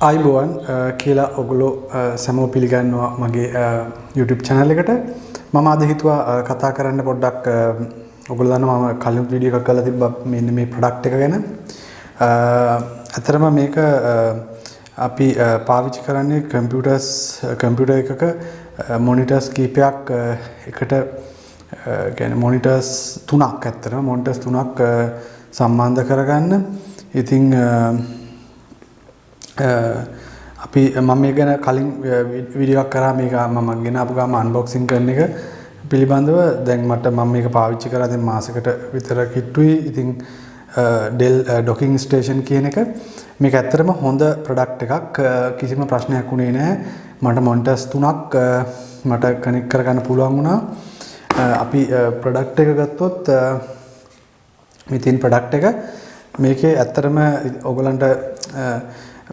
ආයිබෝවන් කියලා ඔගොල්ලෝ සැමෝ පිළිගන්නවා මගේ YouTube channel එකට. මම අද හිතුවා කතා කරන්න පොඩ්ඩක් ඔයගොල්ලෝ දන්නවා මම කලින් වීඩියෝ එකක් කරලා තිබ්බා මෙන්න මේ product එක ගැන. අතරම මේක අපි පාවිච්චි කරන්නේ කම්පියුටර් එකක monitors කීපයක් එකට කියන්නේ monitors තුනක් ඇත්තටම monitors තුනක් සම්බන්ධ කරගන්න. ඉතින් අපි මම මේ ගැන කලින් වීඩියෝ එකක් කරා මේක මම ගෙනාපු ගාම අන්බොක්සින් කරන එක පිළිබඳව දැන් මට මම මේක පාවිච්චි කරලා දැන් මාසෙකට විතර කිට්ටුයි. ඉතින් Dell docking station කියන එක මේක ඇත්තටම හොඳ ප්‍රොඩක්ට් එකක්. කිසිම ප්‍රශ්නයක් වුණේ නැහැ. මට මොනිටර්ස් තුනක් මට කනෙක්ට් කරගන්න පුළුවන් වුණා. අපි ප්‍රොඩක්ට් එක ගත්තොත් මේ තියෙන ප්‍රොඩක්ට් එක මේකේ ඇත්තටම ඔයගලන්ට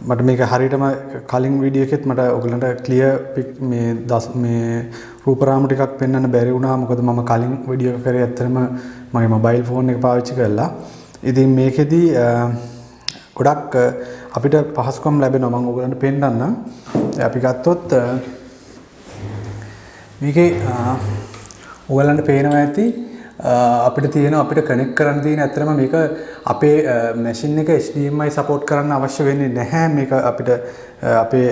මට මේක හරියටම කලින් වීඩියෝ එකෙත් මට ඔයගලන්ට ක්ලියර් මේ රූප රාමු ටිකක් පෙන්වන්න බැරි වුණා. මොකද මම කලින් වීඩියෝ එක කරේ ඇත්තටම මගේ මොබයිල් ෆෝන් එක පාවිච්චි කරලා. ඉතින් මේකෙදි ගොඩක් අපිට පහසුකම් ලැබෙනවා. මම ඔයගලන්ට පෙන්නන්නම්. අපි ගත්තොත් මේකේ ඔයගලන්ට පේනවා ඇති අපිට තියෙනවා අපිට කනෙක්ට් කරන්න තියෙන ඇත්තටම මේක අපේ මැෂින් එක HDMI සපෝට් කරන්න අවශ්‍ය වෙන්නේ නැහැ. මේක අපිට අපේ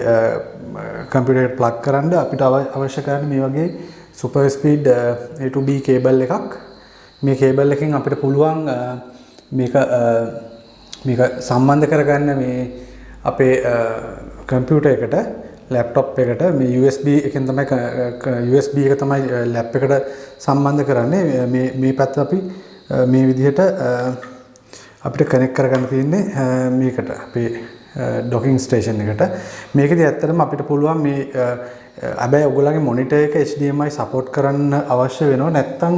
කම්පියුටර් එකට ප්ලග් කරන්න අපිට අවශ්‍ය කරන්නේ මේ වගේ super speed A to B cable එකක්. මේ කේබල් එකෙන් අපිට පුළුවන් මේක සම්බන්ධ කරගන්න මේ අපේ කම්පියුටර් එකට ලැප්ටොප් එකට මේ USB එකෙන් තමයි USB එක තමයි ලැප් එකට සම්බන්ධ කරන්නේ. මේ පැත්ත අපි මේ විදිහට අපිට කනෙක්ට් කරගන්න තියෙන්නේ මේකට අපේ docking station එකට. මේකදී ඇත්තටම අපිට පුළුවන් මේ හැබැයි ඔයගොල්ලන්ගේ මොනිටර් එක HDMI සපෝට් කරන්න අවශ්‍ය වෙනවා. නැත්නම්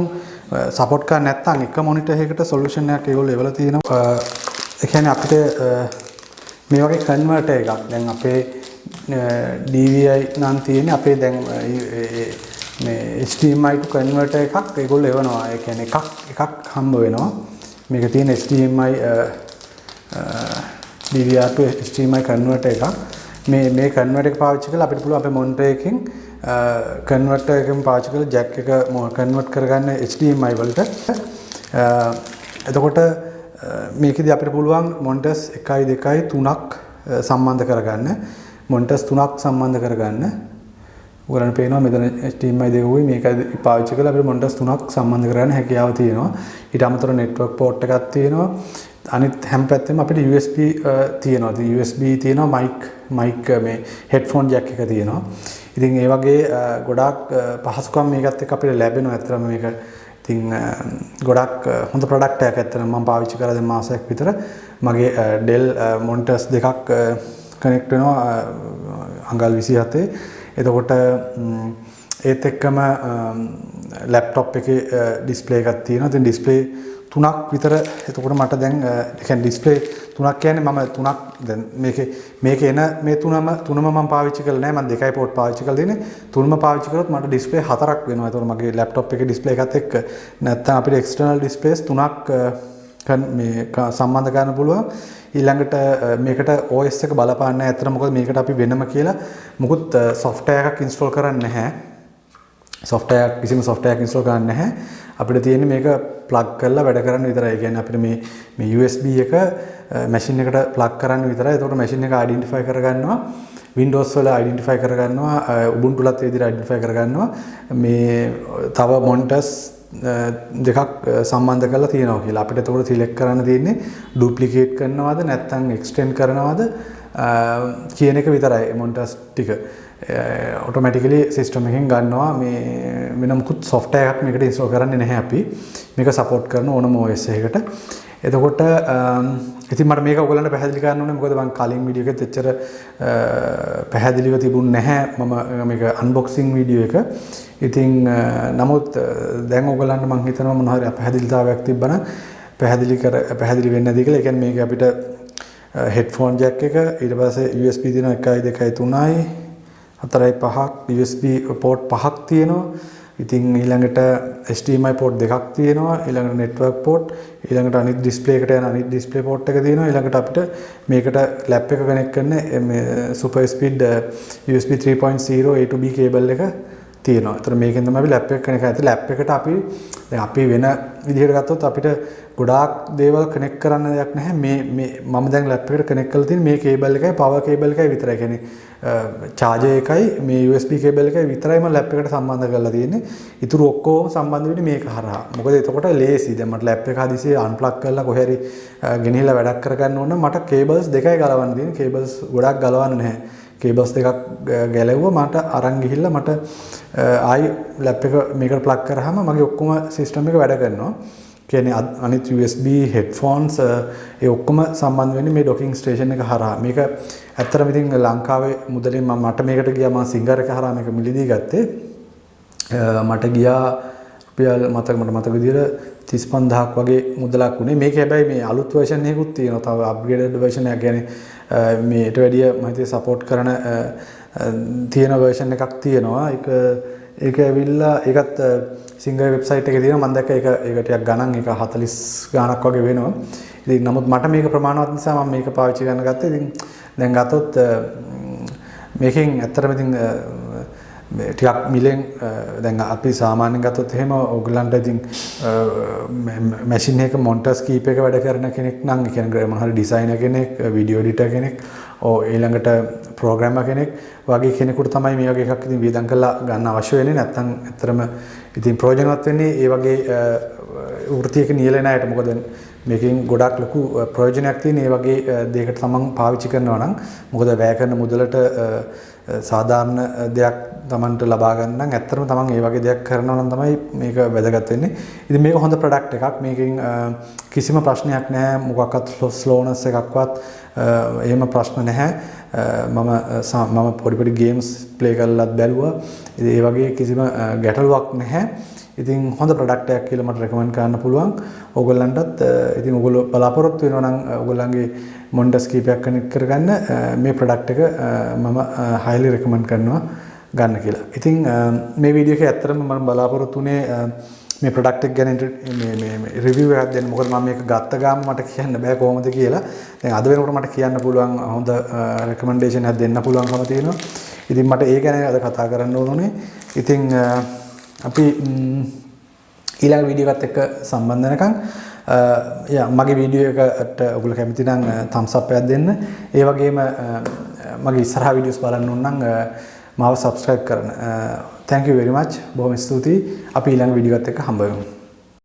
සපෝට් කරන්නේ නැත්නම් එක මොනිටර් එකකට සොලියුෂන් එකක් ඒගොල්ලෝ එවලා තියෙනවා. ඒ කියන්නේ අපිට මේ වගේ කන්වර්ටර් එකක් දැන් අපේ DVI නම් තියෙන්නේ අපේ දැන් මේ HDMI to converter එකක් ඒගොල්ලෝ එවනවා. ඒ කියන්නේ එකක් හම්බ වෙනවා. මේක තියෙන HDMI DVR to HDMI converter එකක්. මේ converter එක පාවිච්චි කරලා අපිට පුළුවන් අපේ මොනිටර් එකෙන් converter එකෙන් පාවිච්චි කරලා jack එක convert කරගන්න HDMI වලට. එතකොට මේකෙදි අපිට පුළුවන් monitors 1 2 3ක් සම්බන්ධ කරගන්න. මොනිටර්ස් තුනක් සම්බන්ධ කරගන්න. ඔයගලන්ට පේනවා මෙතන HDMI දෙකකුයි මේක පාවිච්චි කරලා අපිට මොනිටර්ස් තුනක් සම්බන්ධ කරගන්න හැකියාව තියෙනවා. ඊට අමතරව network port එකක් තියෙනවා. අනිත් හැම පැත්තෙම අපිට USB තියෙනවා. ඉතින් USB තියෙනවා mic මේ headphone jack එක තියෙනවා. ඉතින් ඒ වගේ ගොඩාක් පහසුකම් මේකත් එක්ක අපිට ලැබෙනවා. ඇත්තටම මේක ඉතින් ගොඩක් හොඳ ප්‍රොඩක්ට් එකක්. ඇත්තටම මම පාවිච්චි කරලා දැන් මාසයක් විතර මගේ Dell monitors දෙකක් කනෙක්ට් වෙනවා අඟල් 27. එතකොට ඒත් එක්කම ලැප්ටොප් එකේ ඩිස්ප්ලේ එකක් තියෙනවා. ඉතින් ඩිස්ප්ලේ තුනක් විතර. එතකොට මට දැන් ඒ කියන්නේ ඩිස්ප්ලේ තුනක් කියන්නේ මම තුනක් දැන් මේකේ එන මේ තුනම මම පාවිච්චි කරලා නැහැ. මම දෙකයි පෝට් පාවිච්චි කරලා තියෙන්නේ. තුනම පාවිච්චි කරොත් මට ඩිස්ප්ලේ හතරක් වෙනවා. එතකොට මගේ ලැප්ටොප් එකේ ඩිස්ප්ලේ එකත් එක්ක නැත්නම් අපිට එක්ස්ටර්නල් ඩිස්ප්ලේස් තුනක් මේ සම්බන්ධ කරන්න පුළුවන්. ඊළඟට මේකට OS එක බලපාන්නේ නැහැ. ඇත්තට මොකද මේකට අපි වෙනම කියලා මොකුත් software එකක් install කරන්නේ නැහැ. කිසිම software එකක් install කරන්නේ නැහැ. අපිට තියෙන්නේ මේක plug කරලා වැඩ කරන්න විතරයි. ඒ කියන්නේ අපිට මේ USB එක machine එකට plug කරන්න විතරයි. එතකොට machine එක identify කරගන්නවා. Windows වල identify කරගන්නවා. Ubuntu ලත් ඒ විදිහට identify කරගන්නවා. මේ තව monitors දෙකක් සම්බන්ධ කරලා තියෙනවා කියලා. අපිට එතකොට සිලෙක්ට් කරන්න තියෙන්නේ ඩුප්ලිකේට් කරනවද නැත්නම් එක්ස්ටෙන්ඩ් කරනවද කියන එක විතරයි. මොනිටර්ස් ටික ඔටෝමැටිකලි සිස්ටම් එකෙන් ගන්නවා. මේ වෙන මොකුත් software එකක් මේකට ඉන්ස්ටෝල් කරන්නේ නැහැ අපි. මේක සපෝට් කරන ඕනම OS එකකට. එතකොට ඉතින් මට මේක ඔයගලන්ට පැහැදිලි කරන්න ඕනේ. මොකද මම කලින් වීඩියෝ එකෙත් එච්චර පැහැදිලිව තිබුණ නැහැ මම මේක අන්බොක්සින් වීඩියෝ එක. ඉතින් නමුත් දැන් ඔයගලන්ට මම හිතනවා මොන හරි අපහැදිලිතාවයක් තිබ්බනම් පැහැදිලි වෙන්නේ නැති කියලා. ඒ කියන්නේ මේක අපිට headphone jack එක ඊට පස්සේ USB තියෙනවා 1 2 3යි 4යි 5ක් USB port 5ක් තියෙනවා. ඉතින් ඊළඟට HDMI port දෙකක් තියෙනවා. ඊළඟට network port, ඊළඟට අනිත් display එකට යන අනිත් display port එක තියෙනවා. ඊළඟට අපිට මේකට lap එක connect කරන්න මේ super speed USB 3.0 A to B cable එක තියෙනවා. ඒතර මේකෙන් තමයි අපි lap එක connect කරන්නේ. lap එකට අපි දැන් අපි වෙන විදිහට ගත්තොත් අපිට ගොඩාක් දේවල් connect කරන්න දෙයක් නැහැ. මේ මම දැන් lap එකට connect කරලා තියෙන්නේ මේ cable එකයි power cable එකයි විතරයි. කියන්නේ charger එකයි මේ USB cable එකයි විතරයි මම lap එකට සම්බන්ධ කරලා තියෙන්නේ. ඊටු ඔක්කොම සම්බන්ධ වෙන්නේ මේක හරහා. මොකද එතකොට ලේසි. දැන් මට lap එක හදිසියේ unplug කරලා කොහේ හරි ගෙනහිලා වැඩක් කරගන්න ඕන නම් මට cables දෙකයි ගලවන්න තියෙන්නේ. cables ගොඩක් ගලවන්න නැහැ. cables දෙකක් ගැලවුවා මට අරන් ගිහිල්ලා මට ආයි lap එක මේකට plug කරාම මගේ ඔක්කොම system එක වැඩ කරනවා. කියන්නේ අනිත් USB headphones ඒ ඔක්කොම සම්බන්ධ වෙන්නේ මේ docking station එක හරහා. මේක ඇත්තටම ඉතින් ලංකාවේ මුදලින් මට මේකට ගියා මම සිංගර් එක හරහා මේක මිලදී ගත්තේ. මට ගියා රුපියල් මට මතක විදිහට 35000ක් වගේ මුදලක් උනේ. මේක හැබැයි මේ අලුත් version එකකුත් තියෙනවා. තව upgraded version එකක් කියන්නේ මේට වැඩිය මම හිතේ support කරන තියෙන version එකක් තියෙනවා. ඒක ඇවිල්ලා ඒකත් සිංගර් වෙබ්සයිට් එකේ තියෙනවා. මම දැක්ක ඒක ටිකක් ගණන් ඒක 40 ගාණක් වගේ වෙනවා. ඉතින් නමුත් මට මේක ප්‍රමාණවත් නිසා මම මේක පාවිච්චි කරන්න ගත්තා. ඉතින් දැන් ගත්තොත් මේකෙන් ඇත්තටම ඉතින් ටිකක් මිලෙන් දැන් අපි සාමාන්‍යයෙන් ගත්තොත් එහෙම ඕගලන්ට ඉතින් මැෂින් එක මොන්ටර්ස් කීප එක වැඩ කරන කෙනෙක් නම් ඒ කියන්නේ මොන හරි ඩිසයිනර් කෙනෙක්, වීඩියෝ එඩිටර් කෙනෙක්, ඊළඟට ප්‍රෝග්‍රෑමර් කෙනෙක් වගේ කෙනෙකුට තමයි මේ වගේ එකක් ඉතින් වියදම් කරලා ගන්න අවශ්‍ය වෙන්නේ. නැත්නම් ඇත්තටම ඉතින් ප්‍රයෝජනවත් වෙන්නේ ඒ වගේ වෘත්තියක නියැලෙන අයට. මොකද මේකෙන් ගොඩක් ලොකු ප්‍රයෝජනයක් තියෙන ඒ වගේ දෙයකට තමන් පාවිච්චි කරනවා නම්. මොකද වැය කරන මුදලට සාධාරණ දෙයක් තමන්ට ලබා ගන්න නම් ඇත්තටම තමන් ඒ වගේ දෙයක් කරනවා නම් තමයි මේක වැදගත් වෙන්නේ. ඉතින් මේක හොඳ ප්‍රොඩක්ට් එකක්. මේකෙන් කිසිම ප්‍රශ්නයක් නැහැ. මොකක්වත් ස්ලෝනස් එකක්වත් එහෙම ප්‍රශ්න නැහැ. මම පොඩි ගේම්ස් ප්ලේ කරලාත් බැලුවා. ඉතින් ඒ වගේ කිසිම ගැටලුවක් නැහැ. ඉතින් හොඳ ප්‍රොඩක්ට් එකක් කියලා මට රෙකමන්ඩ් කරන්න පුළුවන්. ඕගොල්ලන්ටත් ඉතින් ඕගොල්ලෝ බලාපොරොත්තු වෙනවා නම් ඕගොල්ලන්ගේ මොන්ටර්ස් කීපයක් කනෙක්ට් කරගන්න මේ ප්‍රොඩක්ට් එක මම highly recommend කරනවා ගන්න කියලා. ඉතින් මේ වීඩියෝ එකේ ඇත්තටම මම බලාපොරොත්තු වුණේ මේ ප්‍රොඩක්ට් එක ගැන මේ රිවිව් එකක් දෙන්න. මොකද මම මේක ගත්ත ගාම මට කියන්න බෑ කොහොමද කියලා. දැන් අද වෙනකොට මට කියන්න පුළුවන් හොඳ රෙකමෙන්ඩේෂන් එකක් දෙන්න පුළුවන්කම තියෙනවා. ඉතින් මට ඒ ගැන අද කතා කරන්න ඕනේ. ඉතින් අපි ඊළඟ වීඩියෝ එකත් එක්ක සම්බන්ධ වෙනකන් මගේ වීඩියෝ එකට ඔයගොල්ලෝ කැමති නම් thumbs up එකක් දෙන්න. ඒ වගේම මගේ ඉස්සරහා වීඩියෝස් බලන්න ඕන නම් මාව subscribe කරන්න. Thank you very much. බොහොම ස්තුතියි. අපි ඊළඟ වීඩියෝ එකත් එක්ක හම්බ වෙමු.